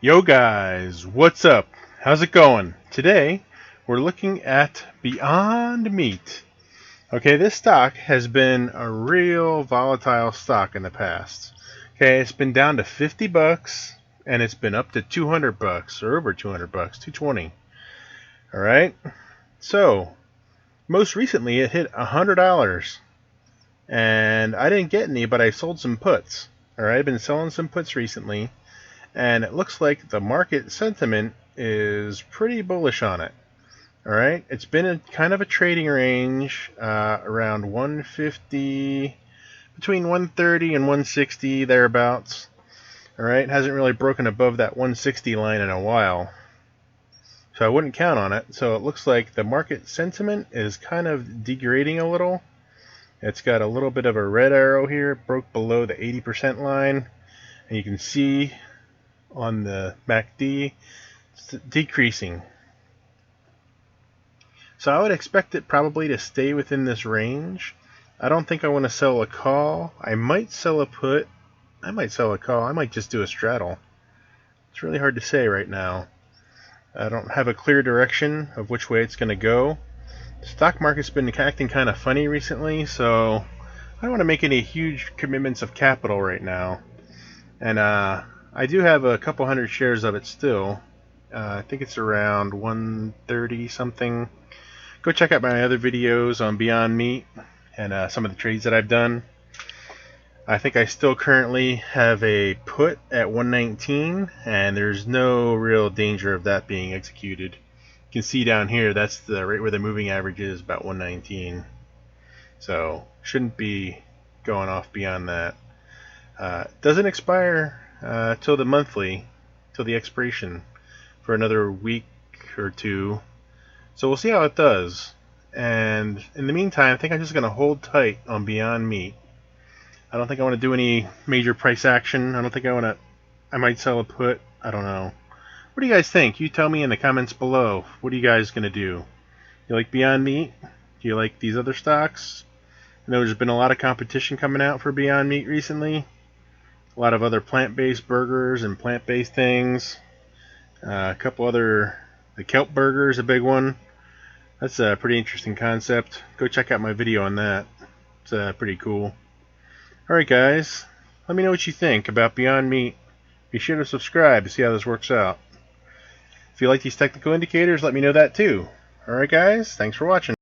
Yo guys, what's up? How's it going? Today we're looking at BYND Meat. Okay, this stock has been a real volatile stock in the past. Okay, it's been down to 50 bucks and it's been up to 200 bucks or over 200 bucks, 220. All right? So, most recently it hit $100 and I didn't get any, but I sold some puts. All right, I've been selling some puts recently. And it looks like the market sentiment is pretty bullish on it. All right, it's been in kind of a trading range around 150, between 130 and 160 thereabouts. All right, it hasn't really broken above that 160 line in a while, so I wouldn't count on it. So it looks like the market sentiment is kind of degrading a little. It's got a little bit of a red arrow here, it broke below the 80% line, and you can see on the MACD it's decreasing. So I would expect it probably to stay within this range. I don't think I want to sell a call. I might sell a put. I might sell a call. I might just do a straddle. It's really hard to say right now. I don't have a clear direction of which way it's going to go. The stock market's been acting kind of funny recently, so I don't want to make any huge commitments of capital right now. And I do have a couple hundred shares of it still. I think it's around 130 something. Go check out my other videos on Beyond Meat and some of the trades that I've done. I think I still currently have a put at 119, and there's no real danger of that being executed. You can see down here, that's the right where the moving average is, about 119. So shouldn't be going off beyond that. Doesn't expire till the monthly, till the expiration for another week or two. So we'll see how it does. And in the meantime, I think I'm just going to hold tight on Beyond Meat. I don't think I want to do any major price action. I don't think I might sell a put. I don't know. What do you guys think? You tell me in the comments below. What are you guys going to do? You like Beyond Meat? Do you like these other stocks? I know there's been a lot of competition coming out for Beyond Meat recently. A lot of other plant-based burgers and plant-based things. A couple other, the kelp burger is a big one. That's a pretty interesting concept. Go check out my video on that. It's pretty cool. Alright guys, let me know what you think about Beyond Meat. Be sure to subscribe to see how this works out. If you like these technical indicators, let me know that too. Alright guys, thanks for watching.